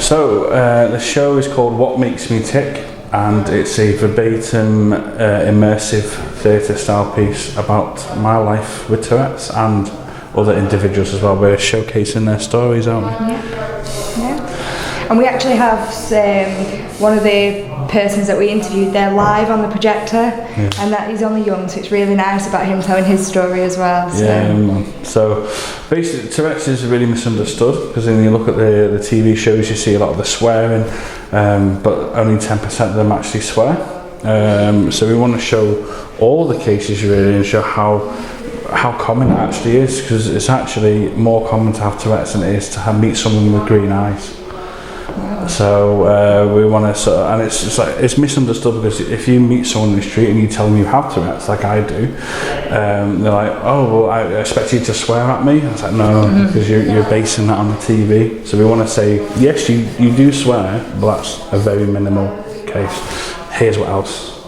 The show is called What Makes Me Tick, and it's a verbatim, immersive theatre style piece about my life with Tourette's and other individuals as well. We're showcasing their stories, aren't we? Yeah. And we actually have one of the persons that we interviewed there live on the projector, and that he's only young, so it's really nice about him telling his story as well. So basically Tourette's is really misunderstood, because when you look at the TV shows you see a lot of the swearing, but only 10% of them actually swear. So we want to show all the cases really and show how common it actually is, because it's actually more common to have Tourette's than it is to meet someone with green eyes. So we want to and it's misunderstood, because if you meet someone in the street and you tell them you have Tourette's, like I do, they're like, oh, well, I expect you to swear at me. I was like, no, because you're basing that on the TV. So we want to say, yes, you do swear, but that's a very minimal case. Here's what else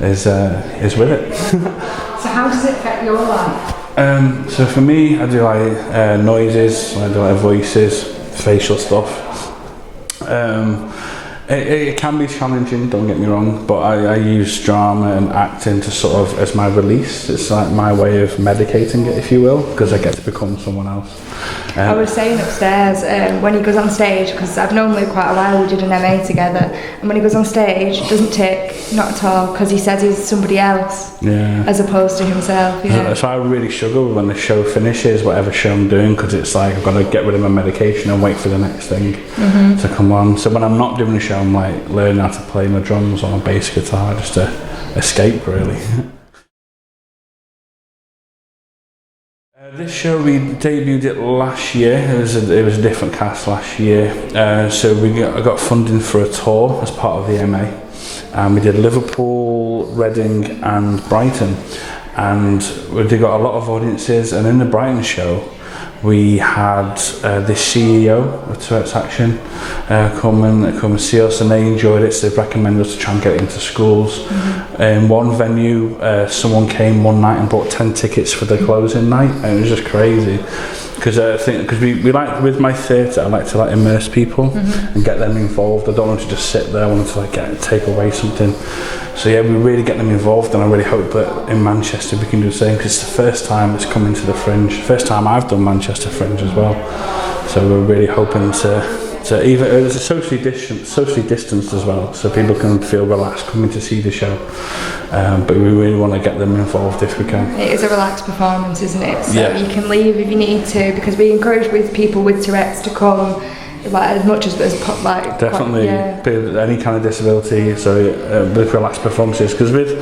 is with it. So how does it affect your life? So for me, I do like noises, I do like voices, facial stuff. It can be challenging, don't get me wrong, but I use drama and acting to sort of as my release. It's like my way of medicating it, if you will, because I get to become someone else. I was saying upstairs, when he goes on stage, because I've known Luke quite a while, we did an MA together, and when he goes on stage, doesn't tick, not at all, because he says he's somebody else, as opposed to himself. So I really struggle when the show finishes, whatever show I'm doing, because it's like I've got to get rid of my medication and wait for the next thing to come on. So when I'm not doing a show, I'm like learning how to play my drums or my bass guitar just to escape, really. This show, we debuted it last year. It was a different cast last year. So I got funding for a tour as part of the MA. And we did Liverpool, Reading and Brighton. And we got a lot of audiences. And in the Brighton show, we had the CEO of Tourette's Action come and see us, and they enjoyed it, so they recommended us to try and get it into schools. In one venue, someone came one night and bought 10 tickets for the closing night, and it was just crazy. Because we like, with my theatre, I like to like immerse people and get them involved. I don't want to just sit there. I want to like take away something. So yeah, we really get them involved, and I really hope that in Manchester we can do the same, because it's the first time it's coming to the Fringe. First time I've done Manchester Fringe as well. So we're really hoping to even it's socially distanced as well, so people can feel relaxed coming to see the show. But we really want to get them involved if we can. It is a relaxed performance, isn't it? So you can leave if you need to, because we encourage with people with Tourette's to come. Like as much as like definitely any kind of disability, so with relaxed performances, because with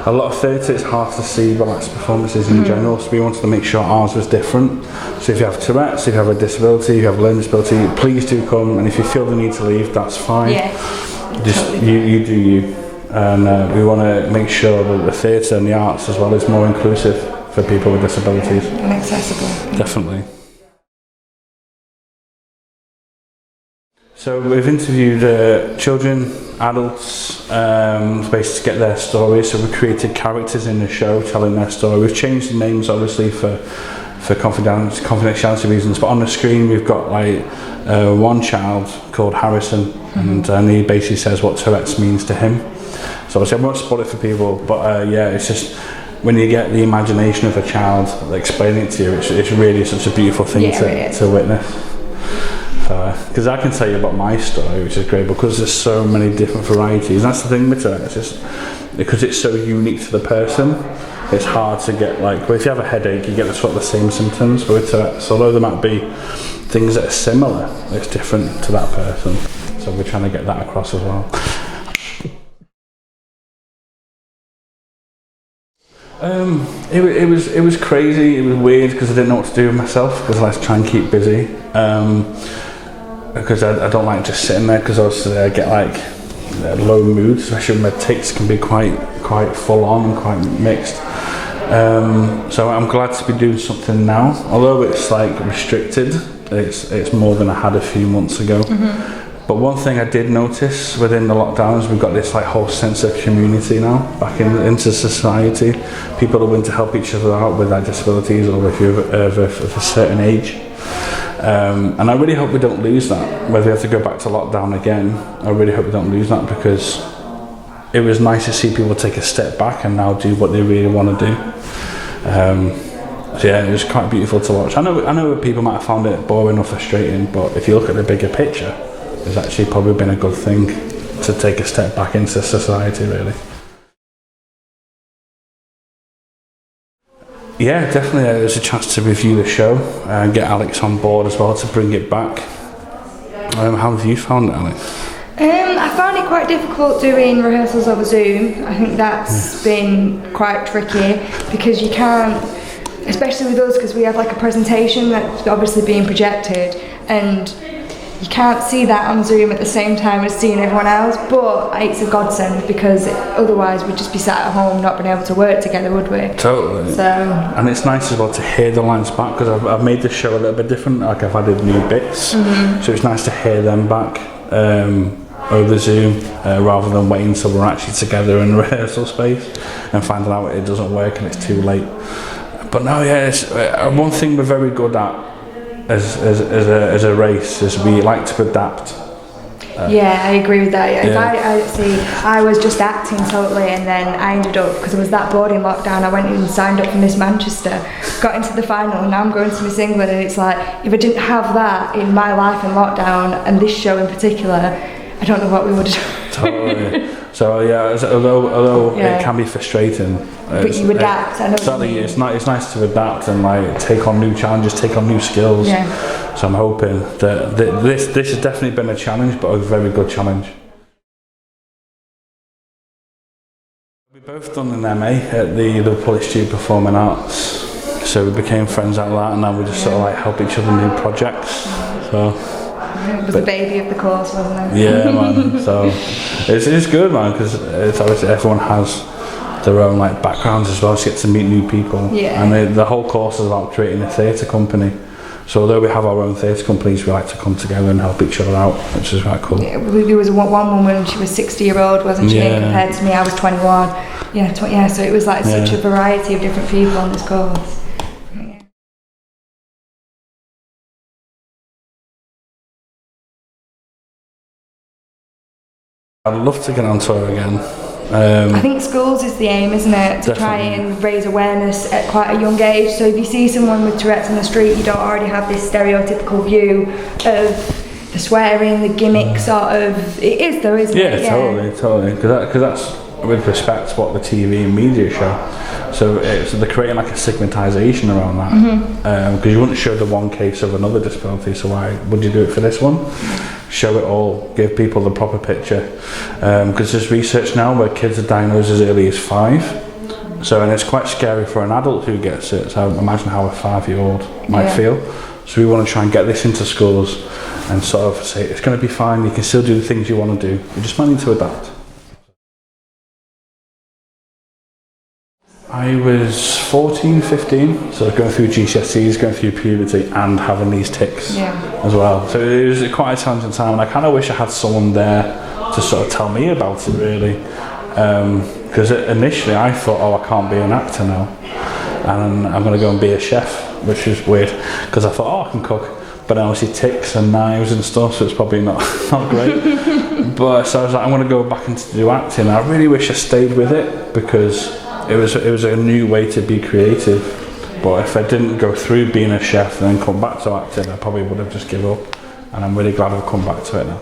a lot of theatre it's hard to see relaxed performances in general, so we wanted to make sure ours was different. So if you have Tourette's, if you have a disability, if you have a learning disability, please do come, and if you feel the need to leave, that's fine. Just totally. you do you, and we want to make sure that the theatre and the arts as well is more inclusive for people with disabilities and accessible. Definitely. So we've interviewed children, adults, basically to get their stories. So we created characters in the show telling their story. We've changed the names obviously for confidentiality reasons, but on the screen we've got like one child called Harrison, and he basically says what Tourette's means to him. So obviously I won't spoil it for people, but it's just when you get the imagination of a child explaining it to you, it's really such a beautiful thing to witness. Because I can tell you about my story, which is great, because there's so many different varieties. That's the thing with it, it's just because it's so unique to the person, it's hard to get well, if you have a headache, you get the same symptoms, but with Tourette's, although there might be things that are similar, it's different to that person. So we're trying to get that across as well. It was crazy. It was weird because I didn't know what to do with myself, because I like to try and keep busy. Because I don't like just sitting there, because obviously I get low mood, especially when my tics can be quite full on and quite mixed. So I'm glad to be doing something now, although it's restricted. It's more than I had a few months ago. But one thing I did notice within the lockdowns, we've got this whole sense of community now back into society. People are willing to help each other out with their disabilities, or if you're of a certain age. And I really hope we don't lose that. Whether we have to go back to lockdown again, I really hope we don't lose that, because it was nice to see people take a step back and now do what they really want to do. So yeah, it was quite beautiful to watch. I know people might have found it boring or frustrating, but if you look at the bigger picture, it's actually probably been a good thing to take a step back into society, really. Yeah, definitely. It was a chance to review the show and get Alex on board as well to bring it back. How have you found it, Alex? I found it quite difficult doing rehearsals over Zoom. I think that's been quite tricky, because you can't, especially with us, because we have like a presentation that's obviously being projected, and you can't see that on Zoom at the same time as seeing everyone else. But it's a godsend, because otherwise we'd just be sat at home not being able to work together, would we? Totally. So, and it's nice as well to hear the lines back, because I've made the show a little bit different. Like, I've added new bits, so it's nice to hear them back over Zoom, rather than waiting until we're actually together in the rehearsal space and finding out it doesn't work and it's too late. But no, yeah, it's, one thing we're very good at as a race is we like to adapt. Yeah, I agree with that. I was just acting totally, and then I ended up, because I was that bored in lockdown, I went and signed up for Miss Manchester, got into the final, and now I'm going to Miss England, and it's like, if I didn't have that in my life in lockdown, and this show in particular, I don't know what we would have done. Totally. So yeah, although it can be frustrating, but you adapt. I know exactly. It's nice to adapt and like take on new challenges, take on new skills. Yeah. So I'm hoping that this has definitely been a challenge, but a very good challenge. We both done an MA at the Liverpool Institute of Performing Arts, so we became friends out of that, and now we just sort of like help each other in new projects. So. It was the baby of the course, wasn't it? Yeah, man. So it's good, man, because it's obviously everyone has their own like backgrounds as well. So you get to meet new people. Yeah. And the whole course is about creating a theatre company. So although we have our own theatre companies, we like to come together and help each other out, which is quite cool. Yeah, there was one woman, she was 60-year-old, wasn't she? Yeah. Compared to me, I was 21. Yeah, so it was like such a variety of different people on this course. I'd love to get on tour again. I think schools is the aim, isn't it? To try and raise awareness at quite a young age. So if you see someone with Tourette's on the street, you don't already have this stereotypical view of the swearing, the gimmick sort of. It is though, isn't it? Yeah, totally. Because that's with respect to what the TV and media show. So they're creating like a stigmatisation around that. Because you wouldn't show the one case of another disability, so why would you do it for this one? Show it all, give people the proper picture. Because there's research now where kids are diagnosed as early as 5. So, and it's quite scary for an adult who gets it. So imagine how a 5-year-old might feel. So we want to try and get this into schools and sort of say, it's going to be fine, you can still do the things you want to do. You just might need to adapt. I was 14, 15, so going through GCSEs, going through puberty and having these tics as well. So it was quite a challenging time, and I kind of wish I had someone there to sort of tell me about it, really. Because initially I thought, I can't be an actor now, and I'm going to go and be a chef, which is weird, because I thought, I can cook. But then obviously tics and knives and stuff, so it's probably not great. But so I was like, I'm going to go back into do acting. I really wish I stayed with it, because it was a new way to be creative. But if I didn't go through being a chef and then come back to acting, I probably would have just given up. And I'm really glad I've come back to it now.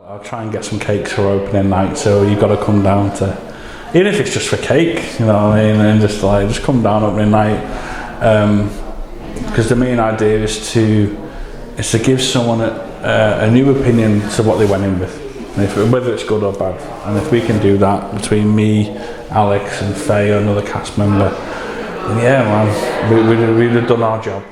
I'll try and get some cakes for opening night, so you've got to come down to, even if it's just for cake, you know what I mean, and just come down opening night. Because the main idea is to give someone a new opinion to what they went in with. Whether it's good or bad, and if we can do that between me, Alex and Faye, another cast member, then yeah, man, we'd have done our job.